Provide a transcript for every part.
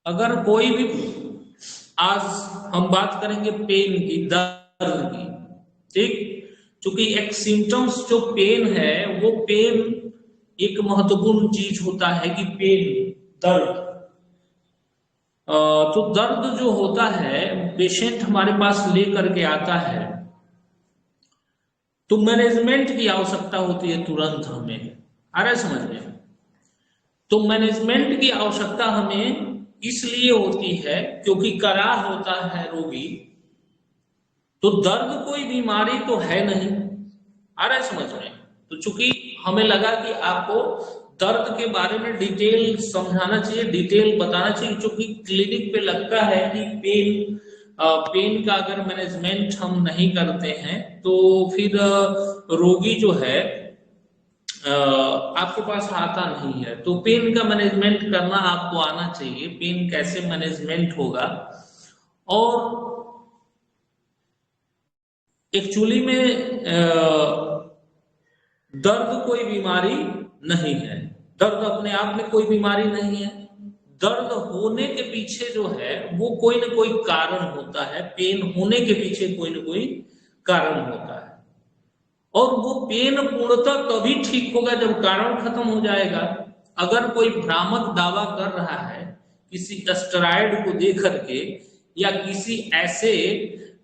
अगर कोई भी, आज हम बात करेंगे पेन की, दर्द की, ठीक। क्योंकि एक सिम्टम्स जो पेन है, वो पेन एक महत्वपूर्ण चीज होता है कि पेन, दर्द। तो दर्द जो होता है, पेशेंट हमारे पास लेकर के आता है, तो मैनेजमेंट की आवश्यकता होती है तुरंत हमें। आ रहा है समझ में? तो मैनेजमेंट की आवश्यकता हमें इसलिए होती है क्योंकि कराह होता है रोगी। तो दर्द कोई बीमारी तो है नहीं। आ रहा है समझ में? तो चूंकि हमें लगा कि आपको दर्द के बारे में डिटेल समझाना चाहिए, डिटेल बताना चाहिए, क्योंकि क्लिनिक पे लगता है कि पेन का अगर मैनेजमेंट हम नहीं करते हैं तो फिर रोगी जो है आपके पास आता नहीं है। तो पेन का मैनेजमेंट करना आपको आना चाहिए, पेन कैसे मैनेजमेंट होगा। और एक्चुअली में दर्द कोई बीमारी नहीं है। दर्द अपने आप में कोई बीमारी नहीं है। दर्द होने के पीछे जो है वो कोई ना कोई कारण होता है। पेन होने के पीछे कोई ना कोई कारण होता है, और वो पेन पूर्णतः तभी ठीक होगा जब कारण खत्म हो जाएगा। अगर कोई भ्रामक दावा कर रहा है किसी स्टेरॉइड को दे करके, या किसी ऐसे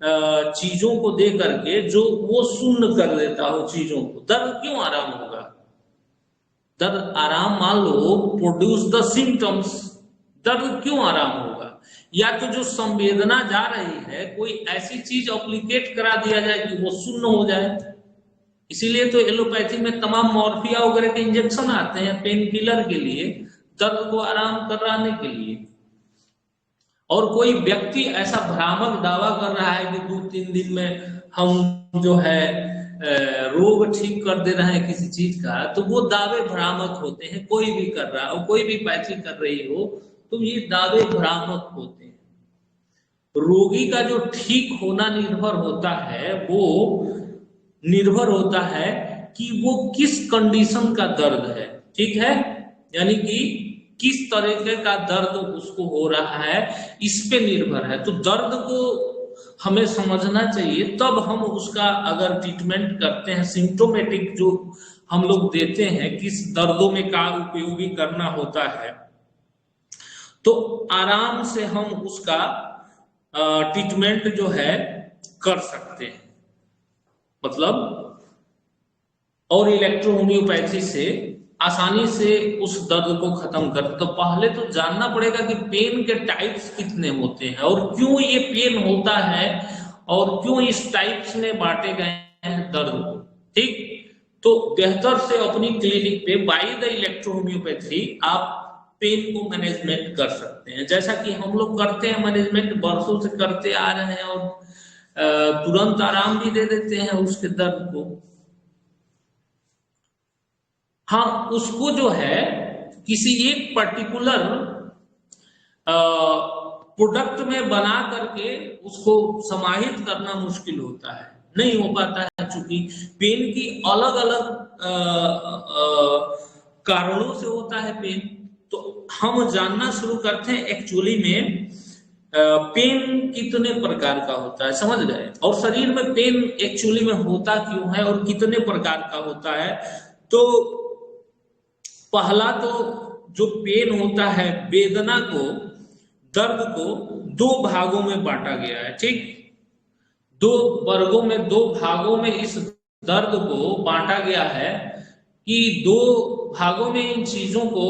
चीजों को दे करके जो वो शून्य कर देता हो चीजों को, दर्द क्यों आराम होगा? दर्द आराम, मान लो प्रोड्यूस द सिम्टम्स, दर्द क्यों आराम होगा? या तो जो संवेदना जा रही है, कोई ऐसी चीज अप्लीकेट करा दिया जाए कि वो शून्य हो जाए। इसीलिए तो एलोपैथी में तमाम मॉर्फिया वगैरह के इंजेक्शन आते हैं पेन किलर के लिए, दर्द को आराम कराने के लिए। और कोई व्यक्ति ऐसा भ्रामक दावा कर रहा है कि 2-3 दिन में हम जो है रोग ठीक कर दे रहे हैं किसी चीज का, तो वो दावे भ्रामक होते हैं। कोई भी कर रहा हो, कोई भी पैथी कर रही हो, तो ये दावे भ्रामक होते हैं। रोगी का जो ठीक होना निर्भर होता है कि वो किस कंडीशन का दर्द है, ठीक है। यानी कि किस तरीके का दर्द उसको हो रहा है, इस पे निर्भर है। तो दर्द को हमें समझना चाहिए, तब हम उसका अगर ट्रीटमेंट करते हैं, सिम्टोमेटिक जो हम लोग देते हैं, किस दर्दों में का उपयोगी करना होता है, तो आराम से हम उसका ट्रीटमेंट जो है कर सकते हैं। मतलब और इलेक्ट्रो होम्योपैथी से आसानी से उस दर्द को खत्म कर। तो पहले तो जानना पड़ेगा कि पेन के टाइप्स कितने होते हैं, और क्यों ये पेन होता है, और क्यों इस टाइप्स में बांटे गए हैं दर्द को, ठीक। तो बेहतर से अपनी क्लिनिक पे बाय द इलेक्ट्रो होम्योपैथी आप पेन को मैनेजमेंट कर सकते हैं, जैसा कि हम लोग करते हैं मैनेजमेंट, वर्षों से करते आ रहे हैं, और तुरंत आराम भी दे देते हैं उसके दर्द को। हाँ, उसको जो है किसी एक पर्टिकुलर प्रोडक्ट में बना करके उसको समाहित करना मुश्किल होता है, नहीं हो पाता है, चूंकि पेन की अलग अलग कारणों से होता है पेन। तो हम जानना शुरू करते हैं एक्चुअली में पेन कितने प्रकार का होता है, समझ गए, और शरीर में पेन एक्चुअली में होता क्यों है और कितने प्रकार का होता है। तो पहला तो जो पेन होता है, वेदना को, दर्द को दो भागों में बांटा गया है, ठीक। दो वर्गों में, दो भागों में इस दर्द को बांटा गया है, कि दो भागों में इन चीजों को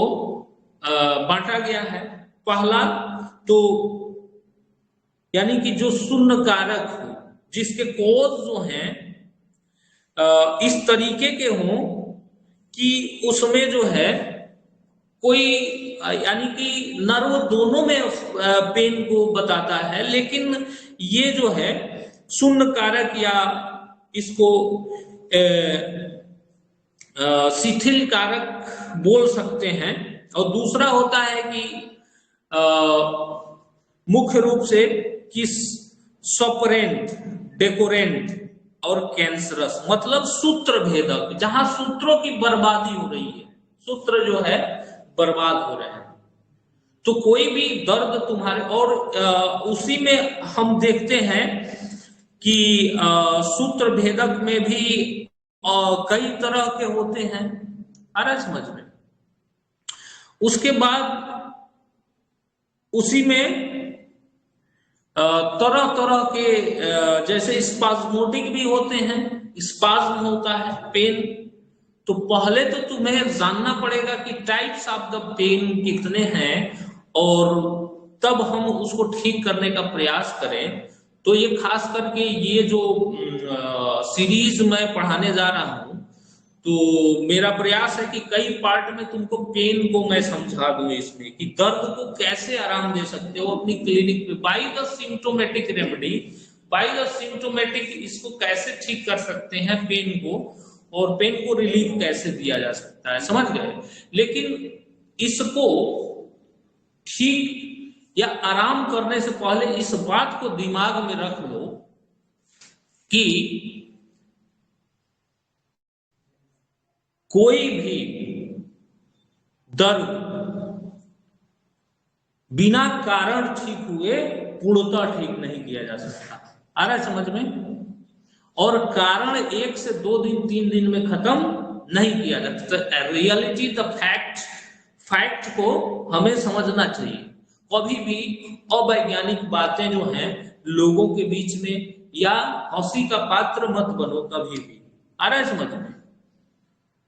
बांटा गया है। पहला तो यानी कि जो शून्य कारक हो, जिसके कोज जो हैं इस तरीके के हों कि उसमें जो है कोई, यानी कि नर्व दोनों में पेन को बताता है, लेकिन ये जो है शून्य कारक, या इसको शिथिल कारक बोल सकते हैं। और दूसरा होता है कि मुख्य रूप से किस सपरेंट, डेकोरेंट और कैंसरस, मतलब सूत्र भेदक, जहां सूत्रों की बर्बादी हो रही है, सूत्र जो है बर्बाद हो रहे हैं। तो कोई भी दर्द तुम्हारे, और उसी में हम देखते हैं कि सूत्र भेदक में भी कई तरह के होते हैं, आ रहा है समझ में। उसके बाद उसी में तरह तरह के जैसे स्पाज्मोटिक भी होते हैं, स्पाज्म होता है पेन। तो पहले तो तुम्हें जानना पड़ेगा कि टाइप्स ऑफ द पेन कितने हैं, और तब हम उसको ठीक करने का प्रयास करें। तो ये खास करके ये जो सीरीज मैं पढ़ाने जा रहा हूं, तो मेरा प्रयास है कि कई पार्ट में तुमको पेन को मैं समझा दूं, इसमें कि दर्द को कैसे आराम दे सकते हो अपनी क्लिनिक पे by the symptomatic remedy, by the symptomatic, इसको कैसे ठीक कर सकते हैं पेन को, और पेन को रिलीफ कैसे दिया जा सकता है, समझ गए। लेकिन इसको ठीक या आराम करने से पहले इस बात को दिमाग में रख लो कि कोई भी दर्द बिना कारण ठीक हुए पूर्णतः ठीक नहीं किया जा सकता, आ रहा है समझ में। और कारण 1 से 2 दिन 3 दिन में खत्म नहीं किया जा सकता। रियलिटी द फैक्ट को हमें समझना चाहिए। कभी भी अवैज्ञानिक बातें जो हैं लोगों के बीच में, या हंसी का पात्र मत बनो कभी भी, आ रहा है समझ में।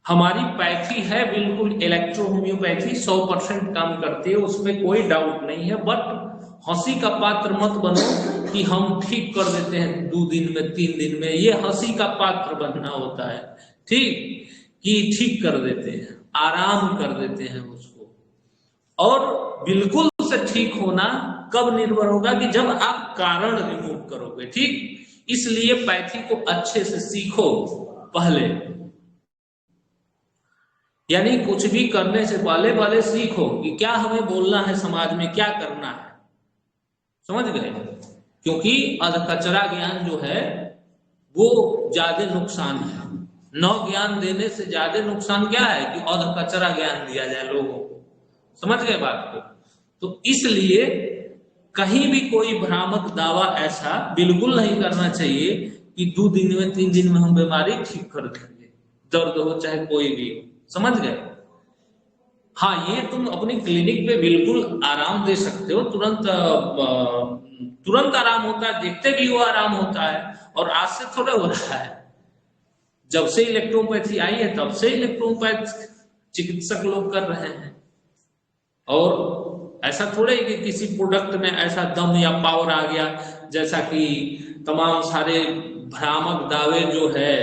हमारी पैथी है बिल्कुल इलेक्ट्रो होम्योपैथी 100% काम करती है, उसमें कोई डाउट नहीं है। बट हंसी का पात्र मत बनो कि हम ठीक कर देते हैं 2 दिन में 3 दिन में, ये हंसी का पात्र बनना होता है, ठीक, कि ठीक कर देते हैं, आराम कर देते हैं उसको। और बिल्कुल से ठीक होना कब निर्भर होगा कि जब आप कारण रिमूव करोगे, ठीक। इसलिए पैथी को अच्छे से सीखो पहले, यानी कुछ भी करने से पहले सीखो कि क्या हमें बोलना है, समाज में क्या करना है, समझ गए। क्योंकि अधकचरा ज्ञान जो है वो ज्यादा नुकसान है, न ज्ञान देने से ज्यादा नुकसान क्या है कि अधकचरा ज्ञान दिया जाए लोगों को, समझ गए बात को। तो इसलिए कहीं भी कोई भ्रामक दावा ऐसा बिल्कुल नहीं करना चाहिए कि 2 दिन में 3 दिन में हम बीमारी ठीक कर देंगे, दर्द हो चाहे कोई भी हो, समझ गए। हाँ, ये तुम अपनी क्लिनिक पे बिल्कुल आराम दे सकते हो, तुरंत आराम होता है, देखते भी वो आराम होता है। और आज से थोड़ा हो रहा है, जब से इलेक्ट्रोपैथी आई है तब से इलेक्ट्रोपैथ चिकित्सक लोग कर रहे हैं। और ऐसा थोड़े कि किसी प्रोडक्ट में ऐसा दम या पावर आ गया, जैसा कि तमाम सारे भ्रामक दावे जो है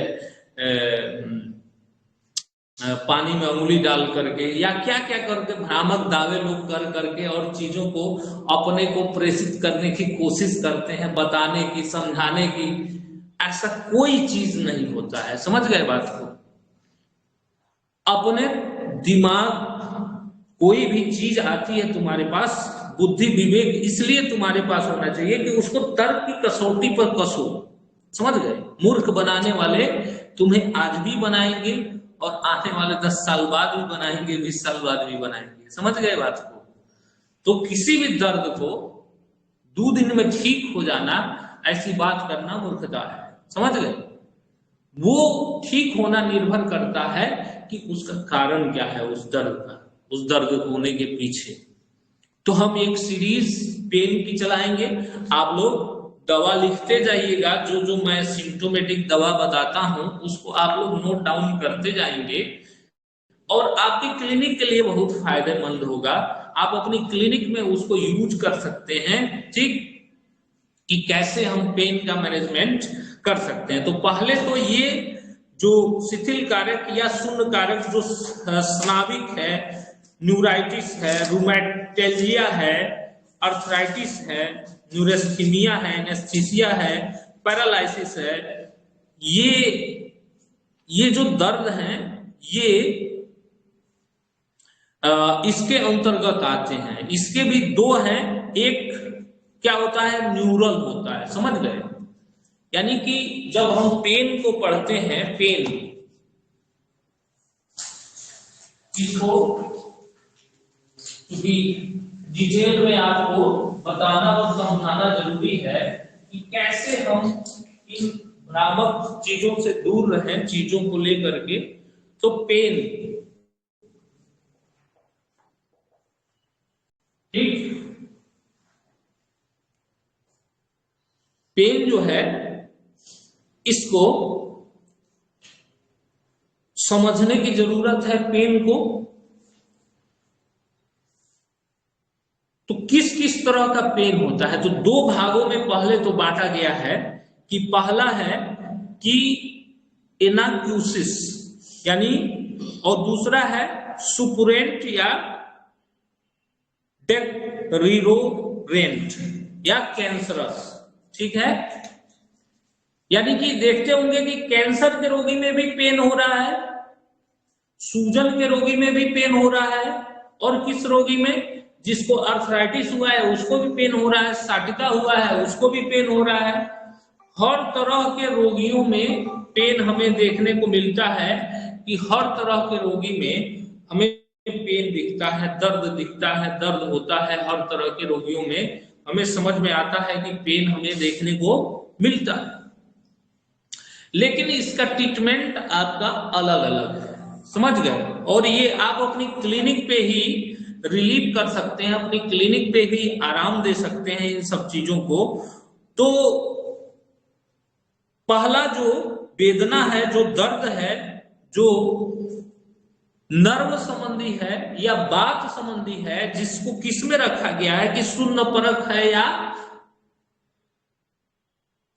पानी में उंगली डाल करके या क्या क्या करके भ्रामक दावे लोग कर करके और चीजों को अपने को प्रेषित करने की कोशिश करते हैं, बताने की, समझाने की। ऐसा कोई चीज नहीं होता है, समझ गए बात को। अपने दिमाग, कोई भी चीज आती है तुम्हारे पास, बुद्धि विवेक इसलिए तुम्हारे पास होना चाहिए कि उसको तर्क की कसौटी पर कसो, समझ गए। मूर्ख बनाने वाले तुम्हें आज भी बनाएंगे और आने वाले 10 साल बाद भी बनाएंगे, 20 साल बाद भी बनाएंगे, समझ गए बात को। तो किसी भी दर्द को 2 दिन में ठीक हो जाना, ऐसी बात करना मूर्खता है, समझ गए। वो ठीक होना निर्भर करता है कि उसका कारण क्या है, उस दर्द का, उस दर्द होने के पीछे। तो हम एक सीरीज पेन की चलाएंगे, आप लोग दवा लिखते जाइएगा, जो जो मैं सिम्टोमेटिक दवा बताता हूं उसको आप लोग नोट डाउन करते जाएंगे, और आपकी क्लिनिक के लिए बहुत फायदेमंद होगा। आप अपनी क्लिनिक में उसको यूज कर सकते हैं, ठीक, कि कैसे हम पेन का मैनेजमेंट कर सकते हैं। तो पहले तो ये जो शिथिल कारक या शून्य कारक जो स्नाविक है, न्यूराइटिस है, रूमेटैल्जिया है, अर्थराइटिस है, न्यूरेस्थीमिया है, एनेस्थीसिया है, पैरालिसिस है, ये जो दर्द हैं ये इसके अंतर्गत आते हैं। इसके भी 2 हैं, एक क्या होता है, न्यूरल होता है, समझ गए। यानी कि जब हम पेन को पढ़ते हैं, पेन इसको भी डिटेल में आपको बताना और समझाना जरूरी है कि कैसे हम इन भ्रामक चीजों से दूर रहें, चीजों को लेकर के। तो पेन, ठीक, पेन जो है इसको समझने की जरूरत है। पेन को तो किस किस तरह का पेन होता है, तो दो भागों में पहले तो बांटा गया है कि पहला है कि एनाक्यूसिस यानी, और दूसरा है सुपुरेंट या डेक्रिरोरेंट या कैंसरस, ठीक है। यानी कि देखते होंगे कि कैंसर के रोगी में भी पेन हो रहा है, सूजन के रोगी में भी पेन हो रहा है, और किस रोगी में, जिसको अर्थराइटिस हुआ है उसको भी पेन हो रहा है, साटिका हुआ है उसको भी पेन हो रहा है। हर तरह के रोगियों में पेन हमें देखने को मिलता है कि हर तरह के रोगी में हमें पेन दिखता है, दर्द दिखता है, दर्द होता है। हर तरह के रोगियों में हमें समझ में आता है कि पेन हमें देखने को मिलता है, लेकिन इसका ट्रीटमेंट आपका अलग अलग है, समझ गए। और ये आप अपनी क्लिनिक पे ही रिलीव कर सकते हैं, अपनी क्लिनिक पे भी आराम दे सकते हैं इन सब चीजों को। तो पहला जो वेदना है, जो दर्द है, जो नर्व संबंधी है या बात संबंधी है, जिसको किस में रखा गया है कि शून्य परक है या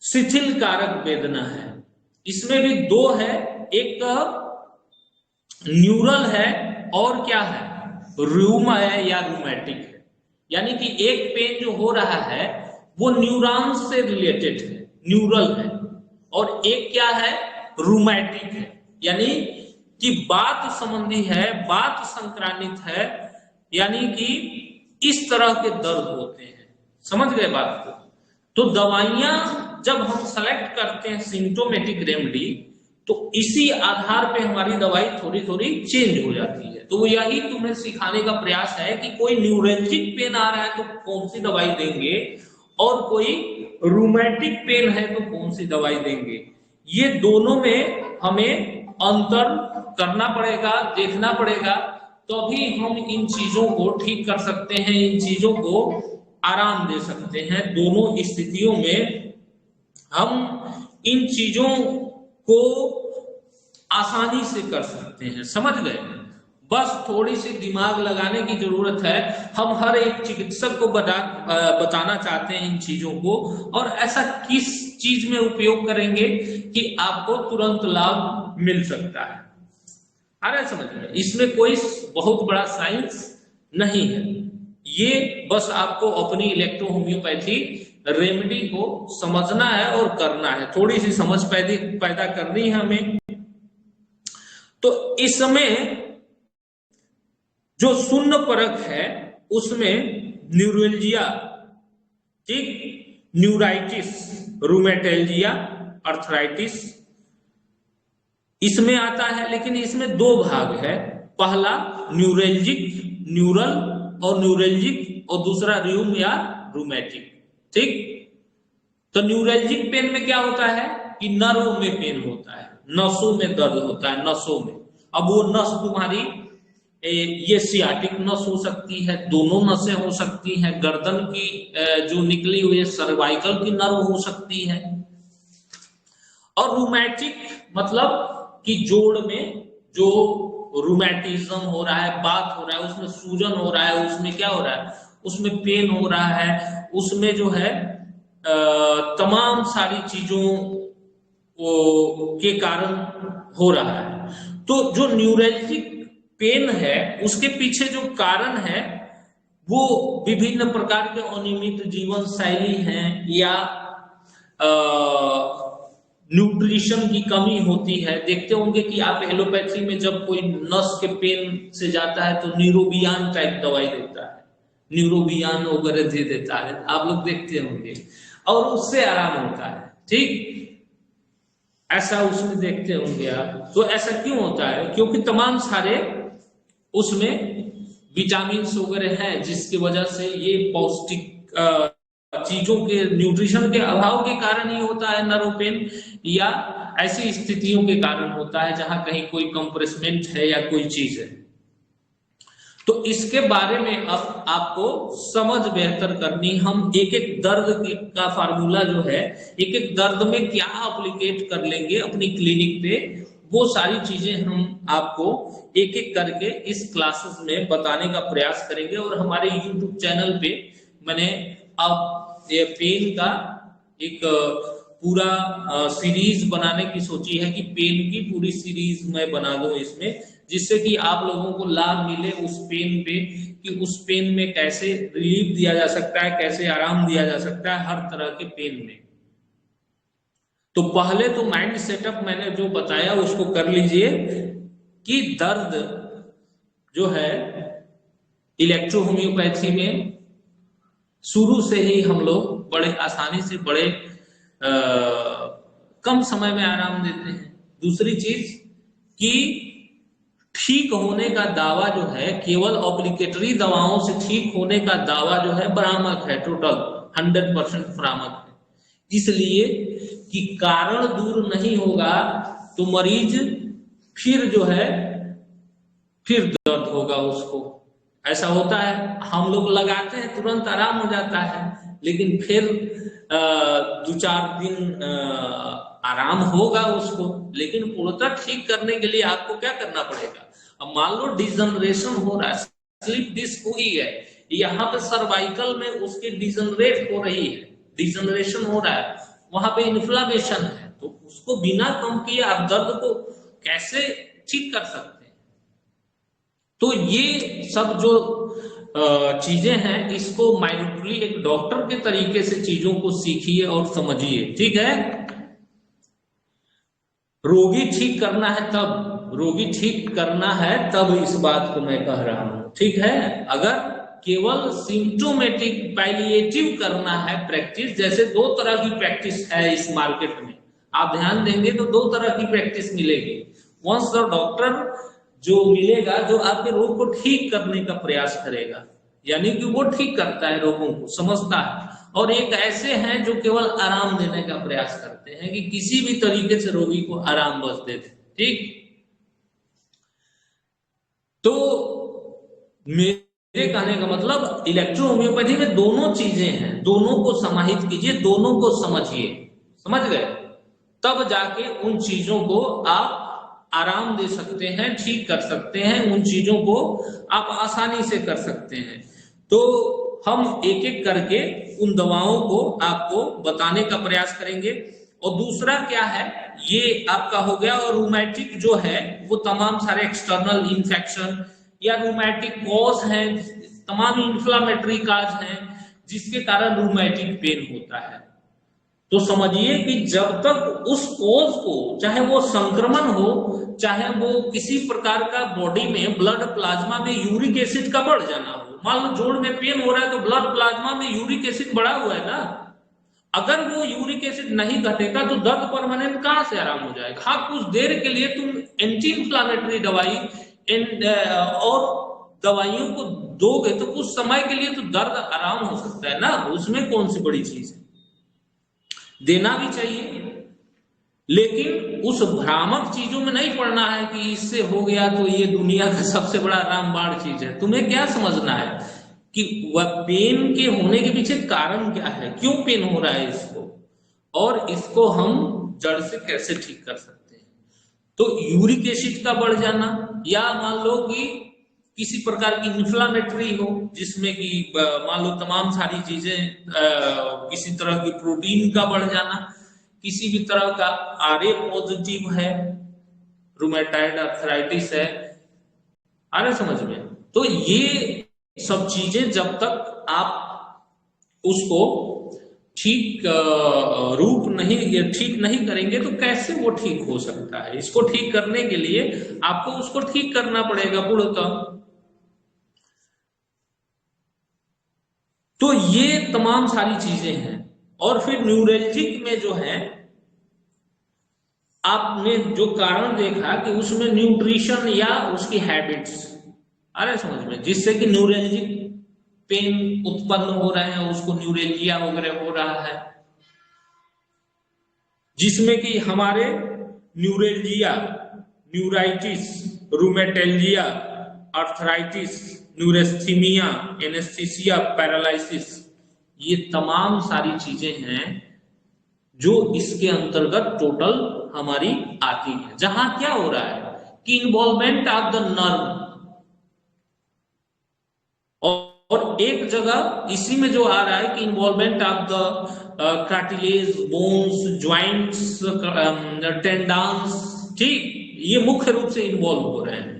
शिथिल कारक वेदना है। इसमें भी दो है, एक न्यूरल है और क्या है, रूम है या रूमेटिक है। यानी कि एक पेन जो हो रहा है वो न्यूरॉन से रिलेटेड है, न्यूरल है, और एक क्या है, रूमेटिक है, यानी कि बात संबंधी है, बात संक्रामित है, यानी कि इस तरह के दर्द होते हैं। समझ गए बात को। तो दवाइयां जब हम सेलेक्ट करते हैं सिम्टोमेटिक रेमेडी, तो इसी आधार पे हमारी दवाई थोड़ी थोड़ी चेंज हो जाती है। तो यही तुम्हें सिखाने का प्रयास है कि कोई न्यूरोलजिक पेन आ रहा है तो कौन सी दवाई देंगे, और कोई रूमेटिक पेन है तो कौन सी दवाई देंगे। ये दोनों में हमें अंतर करना पड़ेगा, देखना पड़ेगा, तभी हम इन चीजों को ठीक कर सकते हैं, इन चीजों को आराम दे सकते हैं। दोनों स्थितियों में हम इन चीजों को आसानी से कर सकते हैं, समझ गए। बस थोड़ी सी दिमाग लगाने की जरूरत है। हम हर एक चिकित्सक को बताना चाहते हैं इन चीजों को, और ऐसा किस चीज में उपयोग करेंगे कि आपको तुरंत लाभ मिल सकता है। आ रहा है समझ में। इसमें कोई बहुत बड़ा साइंस नहीं है, ये बस आपको अपनी इलेक्ट्रो होम्योपैथी रेमेडी को समझना है और करना है, थोड़ी सी समझ पैदा करनी है हमें। तो इसमें जो शून्य परख है उसमें न्यूरोलजिया, ठीक, न्यूराइटिस, रूमेटैल्जिया, अर्थराइटिस इसमें आता है। लेकिन इसमें दो भाग है, पहला न्यूरोलजिक, न्यूरल और न्यूरोलजिक, और दूसरा रूम या रूमेटिक, ठीक। तो न्यूरोलजिक पेन में क्या होता है कि नर्व में पेन होता है, नसों में दर्द होता है, नसों में। अब वो नस तुम्हारी ये सियाटिक नस हो सकती है, दोनों नसें हो सकती हैं, गर्दन की जो निकली हुई सर्वाइकल की नर्व हो सकती है। और रूमेटिक मतलब कि जोड़ में जो रूमेटिज्म हो रहा है, बात हो रहा है, उसमें सूजन हो रहा है, उसमें क्या हो रहा है, उसमें पेन हो रहा है, उसमें जो है तमाम सारी चीजों के कारण हो रहा है। तो जो न्यूरोलजिक पेन है उसके पीछे जो कारण है वो विभिन्न प्रकार के अनियमित जीवन शैली हैं, या न्यूट्रिशन की कमी होती है। देखते होंगे कि आप एलोपैथी में जब कोई नस के पेन से जाता है तो न्यूरोबियान टाइप दवाई देता है, न्यूरोबियान वगैरह दे देता है, आप लोग देखते होंगे, और उससे आराम होता है, ठीक, ऐसा उसमें देखते होंगे आप। तो ऐसा क्यों होता है, क्योंकि तमाम सारे उसमें विटामिन वगैरह हैं जिसकी वजह से ये पौष्टिक चीजों के न्यूट्रिशन के अभाव के कारण ही होता है नर्व पेन, या ऐसी स्थितियों के कारण होता है जहां कहीं कोई कंप्रेसमेंट है या कोई चीज है। तो इसके बारे में अब आपको समझ बेहतर करनी, हम एक एक दर्द का फार्मूला जो है, एक एक दर्द में क्या अप्लीकेट कर लेंगे अपनी क्लिनिक पे, वो सारी चीजें हम आपको एक एक करके इस क्लासेस में बताने का प्रयास करेंगे। और हमारे YouTube चैनल पे मैंने अब ये पेन का एक पूरा सीरीज बनाने की सोची है कि पेन की पूरी सीरीज मैं बना दूं इसमें, जिससे कि आप लोगों को लाभ मिले उस पेन पे, कि उस पेन में कैसे रिलीफ दिया जा सकता है, कैसे आराम दिया जा सकता है हर तरह के पेन में। तो पहले तो माइंड सेटअप मैंने जो बताया उसको कर लीजिए कि दर्द जो है इलेक्ट्रो होम्योपैथी में शुरू से ही हम लोग बड़े आसानी से बड़े कम समय में आराम देते हैं। दूसरी चीज कि ठीक होने का दावा जो है केवल ऑब्लिगेटरी दवाओं से ठीक होने का दावा जो है भ्रामक है, टोटल 100% भ्रामक है। इसलिए कि कारण दूर नहीं होगा तो मरीज फिर जो है फिर दर्द होगा उसको। ऐसा होता है, हम लोग लगाते हैं तुरंत आराम हो जाता है, लेकिन फिर 2-4 दिन आराम होगा उसको, लेकिन पूर्णतः ठीक करने के लिए आपको क्या करना पड़ेगा। अब मान लो डिजनरेशन हो रहा है, स्लिप डिस्क हुई है, यहाँ पे सर्वाइकल में उसकी डिजनरेट हो रही है, डिजनरेशन हो रहा है, वहां पे इन्फ्लामेशन है, तो उसको बिना कम किए आप दर्द को कैसे ठीक कर सकते हैं। तो ये सब जो चीजें हैं इसको माइन्यूटली एक डॉक्टर के तरीके से चीजों को सीखिए और समझिए, ठीक है। रोगी ठीक करना है तब, रोगी ठीक करना है तब इस बात को मैं कह रहा हूं, ठीक है। अगर केवल सिम्टोमेटिक पैलिएटिव करना है प्रैक्टिस, जैसे 2 तरह की प्रैक्टिस है इस मार्केट में, आप ध्यान देंगे तो 2 तरह की प्रैक्टिस मिलेगी। वंस द डॉक्टर जो मिलेगा जो आपके रोग को ठीक करने का प्रयास करेगा, यानी कि वो ठीक करता है, रोगों को समझता है, और एक ऐसे हैं जो केवल आराम देने का प्रयास करते हैं कि किसी भी तरीके से रोगी को आराम बस दे दे, ठीक। तो मेरे कहने का मतलब इलेक्ट्रो होम्योपैथी में दोनों चीजें हैं, दोनों को समाहित कीजिए, दोनों को समझिए, समझ गए, तब जाके उन चीजों को आप आराम दे सकते हैं, ठीक कर सकते हैं, उन चीजों को आप आसानी से कर सकते हैं। तो हम एक एक करके उन दवाओं को आपको बताने का प्रयास करेंगे। और दूसरा क्या है, ये आपका हो गया। और रूमैटिक जो है वो तमाम सारे एक्सटर्नल इन्फेक्शन या रूमैटिक कॉज हैं, तमाम इन्फ्लामेटरी काज हैं जिसके कारण रूमैटिक पेन होता है। तो समझिए कि जब तक उस कोज को, चाहे वो संक्रमण हो, चाहे वो किसी प्रकार का बॉडी में ब्लड प्लाज्मा में यूरिक एसिड का बढ़ जाना हो, मान लो जोड़ में पेन हो रहा है तो ब्लड प्लाज्मा में यूरिक एसिड बढ़ा हुआ है ना, अगर वो यूरिक एसिड नहीं घटेगा तो दर्द परमानेंट कहां से आराम हो जाएगा। हाँ, कुछ देर के लिए तुम एंटी इंफ्लामेटरी दवाई और दवाइयों को दोगे तो कुछ समय के लिए तो दर्द आराम हो सकता है ना, उसमें कौन सी बड़ी चीज है, देना भी चाहिए। लेकिन उस भ्रामक चीजों में नहीं पड़ना है कि इससे हो गया तो ये दुनिया का सबसे बड़ा रामबाण चीज है। तुम्हें क्या समझना है कि वह पेन के होने के पीछे कारण क्या है, क्यों पेन हो रहा है इसको, और इसको हम जड़ से कैसे ठीक कर सकते हैं। तो यूरिक एसिड का बढ़ जाना, या मान लो कि किसी प्रकार की इन्फ्लामेटरी हो जिसमें कि मान लो तमाम सारी चीजें, किसी तरह की प्रोटीन का बढ़ जाना, किसी भी तरह का आरए पॉजिटिव है, रूमेटाइड आर्थराइटिस है, आ रहा समझ में। तो ये सब चीजें जब तक आप उसको ठीक रूप नहीं, ठीक नहीं करेंगे तो कैसे वो ठीक हो सकता है। इसको ठीक करने के लिए आपको उसको ठीक करना पड़ेगा पूर्णतः। तो ये तमाम सारी चीजें हैं। और फिर न्यूरल्जिक में जो है आपने जो कारण देखा कि उसमें न्यूट्रिशन या उसकी हैबिट्स, आ रहा है समझ में, जिससे कि न्यूरेल्जिक पेन उत्पन्न हो रहे हैं, उसको न्यूरेल्जिया वगैरह हो रहा है, जिसमें कि हमारे neuralgia, neuritis, rheumatalgia, arthritis, neurasthenia, anaesthesia, paralysis, ये तमाम सारी चीजें हैं जो इसके अंतर्गत टोटल हमारी आती है। जहां क्या हो रहा है कि इन्वॉल्वमेंट ऑफ द नर्व, और एक जगह इसी में जो आ रहा है कि involvement of the cartilage, bones, joints, tendons, ठीक, ये मुख्य रूप से इन्वॉल्व हो रहे हैं।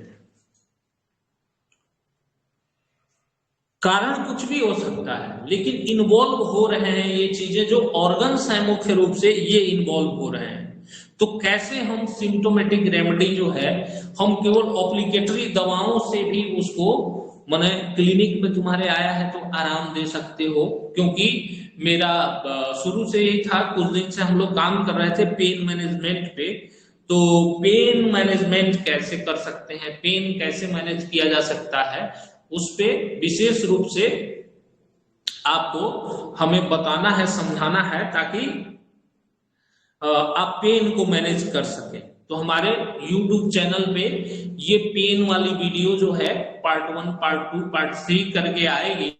कारण कुछ भी हो सकता है, लेकिन इन्वॉल्व हो रहे हैं ये चीजें, जो ऑर्गन्स हैं मुख्य रूप से ये इन्वॉल्व हो रहे हैं। तो कैसे हम सिम्टोमेटिक रेमेडी जो है, हम केवल ऑप्लिकेटरी दवाओं से भी उसको, माने क्लिनिक में तुम्हारे आया है तो आराम दे सकते हो, क्योंकि मेरा शुरू से ही था, कुछ दिन से हम लोग काम कर रहे थे पेन मैनेजमेंट पे। तो पेन मैनेजमेंट कैसे कर सकते हैं, पेन कैसे मैनेज किया जा सकता है, उस पे विशेष रूप से आपको हमें बताना है, समझाना है, ताकि आप पेन को मैनेज कर सकें। तो हमारे YouTube चैनल पे ये पेन वाली वीडियो जो है पार्ट 1, पार्ट 2, पार्ट 3 करके आएगी।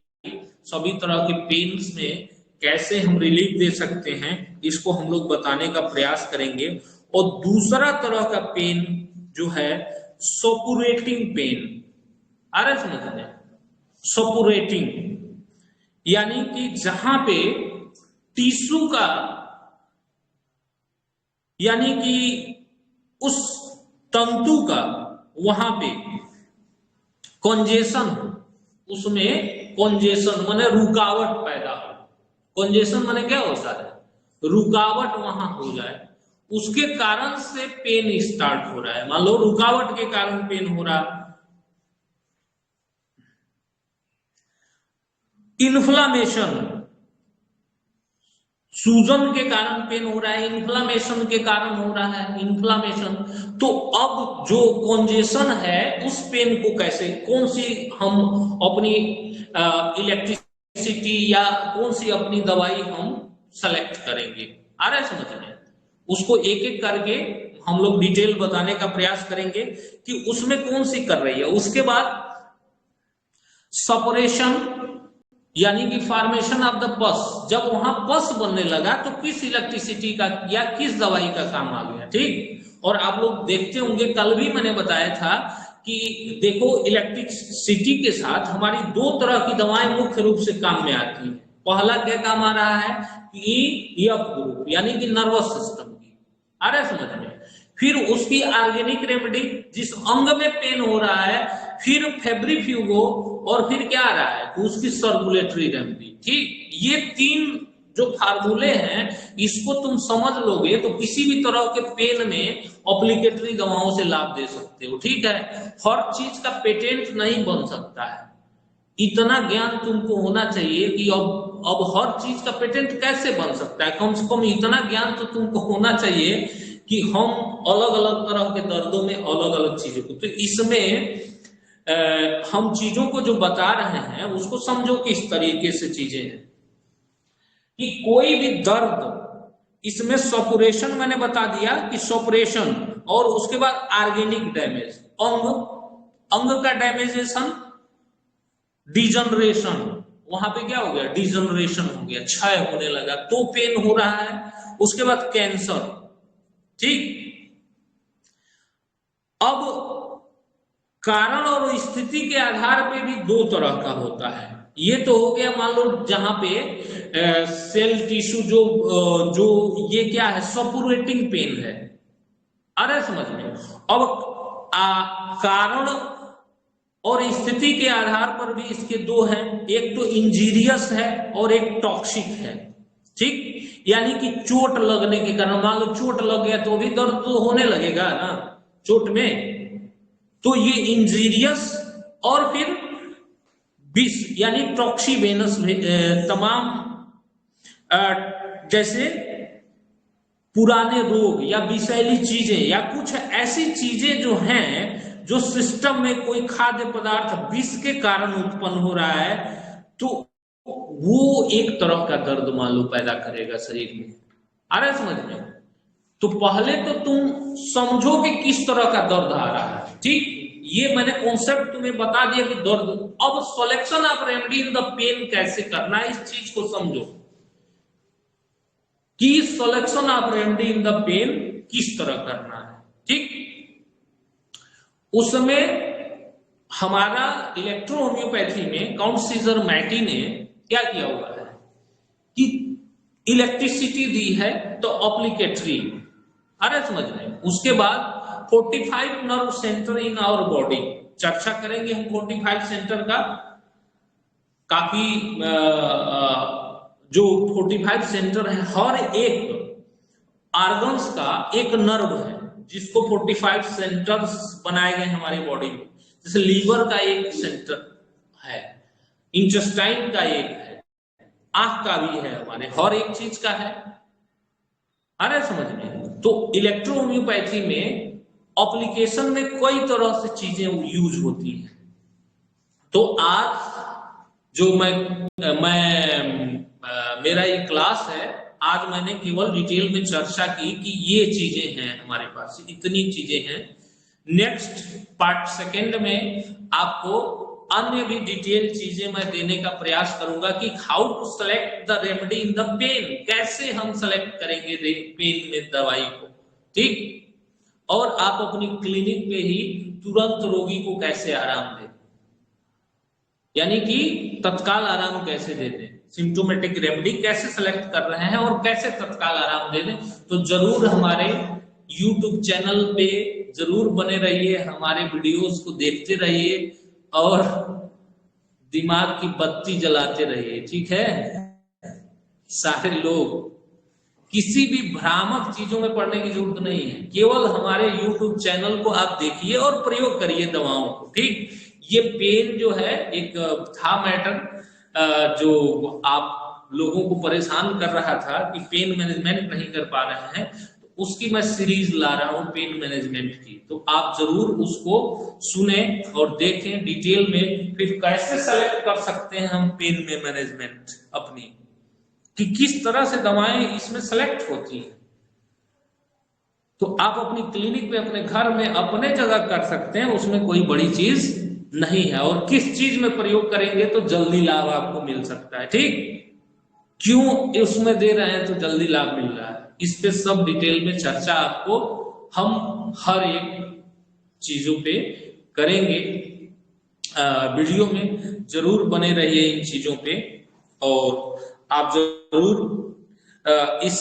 सभी तरह के पेन्स में कैसे हम रिलीफ दे सकते हैं, इसको हम लोग बताने का प्रयास करेंगे। और दूसरा तरह का पेन जो है सपोरेटिंग पेन, आ रहा है समझ में, सपोरेटिंग, यानी कि जहां पे टिश्यू का, यानी कि उस तंतु का वहां पे कॉन्जेशन, उसमें कॉन्जेशन माने रुकावट पैदा हो। कॉन्जेशन माने क्या होता है, रुकावट वहां हो जाए, उसके कारण से पेन स्टार्ट हो रहा है। मान लो रुकावट के कारण पेन हो रहा, इन्फ्लामेशन, सूजन के कारण पेन हो रहा है, इन्फ्लामेशन के कारण हो रहा है, इन्फ्लामेशन। तो अब जो कॉन्जेशन है उस पेन को कैसे, कौन सी हम अपनी इलेक्ट्रिसिटी या कौन सी अपनी दवाई हम सेलेक्ट करेंगे, आ रहा है समझ में, उसको एक एक करके हम लोग डिटेल बताने का प्रयास करेंगे कि उसमें कौन सी कर रही है। उसके बाद सपरेशन, यानी कि फॉर्मेशन ऑफ द पस, जब वहां पस बनने लगा तो किस इलेक्ट्रिसिटी का या किस दवाई का काम आ गया, ठीक। और आप लोग देखते होंगे, कल भी मैंने बताया था कि देखो इलेक्ट्रिसिटी के साथ हमारी दो तरह की दवाएं मुख्य रूप से काम में आती है। पहला क्या काम आ रहा है कि एफ ग्रुप, यानी कि नर्वस सिस्टम की, आ रहा है समझ में। फिर उसकी ऑर्गेनिक रेमेडी, जिस अंग में पेन हो रहा है, फिर फेब्रिफ्यूगो, और फिर क्या आ रहा है उसकी सर्कुलेटरी रेमेडी, ठीक। ये तीन जो फार्मूले हैं, इसको तुम समझ लोगे तो किसी भी तरह के पेन में ऑप्लिकेटरी दवाओं से लाभ दे सकते हो, ठीक है। हर चीज का पेटेंट नहीं बन सकता है, इतना ज्ञान तुमको होना चाहिए कि अब हर चीज का पेटेंट कैसे बन सकता है, कम से कम इतना ज्ञान तो तुमको होना चाहिए कि हम अलग अलग तरह के दर्दों में अलग अलग चीजों को, तो इसमें हम चीजों को जो बता रहे हैं उसको समझो किस तरीके से चीजें हैं कि कोई भी दर्द, इसमें सपोरेशन मैंने बता दिया कि सपोरेशन, और उसके बाद ऑर्गेनिक डैमेज, अंग का डैमेजेशन, डिजनरेशन, वहां पे क्या हो गया, डिजनरेशन हो गया, क्षय होने लगा तो पेन हो रहा है। उसके बाद कैंसर, ठीक। अब कारण और स्थिति के आधार पे भी दो तरह का होता है। ये तो हो गया मान लो जहां पे सेल टिश्यू जो ये क्या है, सपोरेटिंग पेन है, आ रहा है समझ में। अब कारण और स्थिति के आधार पर भी इसके दो हैं, एक तो इंजीरियस है और एक टॉक्सिक है, ठीक। यानी कि चोट लगने के कारण, मान लो चोट लग गया तो भी दर्द तो होने लगेगा ना चोट में, तो ये इंजीरियस, और फिर विष यानी टॉक्सीवेनस, तमाम जैसे पुराने रोग या विषैली चीजें या कुछ ऐसी चीजें जो हैं जो सिस्टम में कोई खाद्य पदार्थ विष के कारण उत्पन्न हो रहा है, तो वो एक तरह का दर्द मान लो पैदा करेगा शरीर में। आ रहा है समझ में? तो पहले तो तुम समझो कि किस तरह का दर्द आ रहा है, ठीक? ये मैंने कॉन्सेप्ट तुम्हें बता दिया कि दर्द। अब selection of remedy in the pain कैसे करना है, इस चीज को समझो कि selection of remedy in the pain किस तरह करना है, ठीक? उसमें हमारा इलेक्ट्रो होम्योपैथी में काउंट सीजर मैटी ने क्या किया हुआ है कि इलेक्ट्रिसिटी दी है तो अप्लीकेटरी, अरे समझ में। उसके बाद 45 nerve centre in our body, चर्चा करेंगे हम 45 सेंटर का। काफी जो 45 सेंटर है, हर एक ऑर्गन्स का एक नर्व है जिसको 45 सेंटर्स बनाए गए हमारी बॉडी में। जैसे लीवर का एक सेंटर है, इंटेस्टाइन का एक है, आंख का भी है, हमारे हर एक चीज का है। अरे समझ में? तो इलेक्ट्रो होम्योपैथी में एप्लीकेशन में कई तरह से चीजें यूज होती हैं। तो आज जो मेरा ये क्लास है, आज मैंने केवल डिटेल में चर्चा की कि ये चीजें हैं हमारे पास, इतनी चीजें हैं। नेक्स्ट पार्ट सेकंड में आपको अन्य भी डिटेल चीजें मैं देने का प्रयास करूंगा कि how to select the remedy in the pain, कैसे हम सेलेक्ट करेंगे पेन में दवाई को, ठीक? और आप अपनी क्लिनिक पे ही तुरंत रोगी को कैसे आराम दें, यानी कि तत्काल आराम कैसे दे दें, सिम्टोमेटिक रेमेडी कैसे सेलेक्ट कर रहे हैं और कैसे तत्काल आराम दे दें। तो जरूर हमारे YouTube चैनल पे जरूर बने रहिए, हमारे वीडियोस को देखते रहिए और दिमाग की बत्ती जलाते रहिए, ठीक है? सारे लोग किसी भी भ्रामक चीजों में पढ़ने की जरूरत नहीं है, केवल हमारे YouTube चैनल को आप देखिए और प्रयोग करिए दवाओं को, ठीक? ये पेन जो है एक था मैटर जो आप लोगों को परेशान कर रहा था कि पेन मैनेजमेंट नहीं कर पा रहे हैं, तो उसकी मैं सीरीज ला रहा हूं पेन मैनेजमेंट की। तो आप जरूर उसको सुने और देखें डिटेल में, फिर कैसे सेलेक्ट कर सकते हैं हम पेन में मैनेजमेंट अपनी, कि किस तरह से दवाएं इसमें सेलेक्ट होती हैं। तो आप अपनी क्लिनिक में, अपने घर में, अपने जगह कर सकते हैं, उसमें कोई बड़ी चीज नहीं है। और किस चीज में प्रयोग करेंगे तो जल्दी लाभ आपको मिल सकता है, ठीक? क्यों उसमें दे रहे हैं तो जल्दी लाभ मिल रहा है, इस पे सब डिटेल में चर्चा आपको हम हर एक चीजों पे करेंगे। वीडियो में जरूर बने रहिए इन चीजों पे, और आप जरूर इस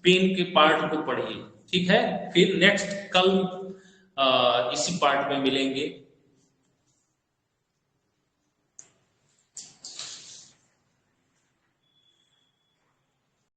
पेन के पार्ट को पढ़िए, ठीक है? फिर नेक्स्ट कल इसी पार्ट में मिलेंगे।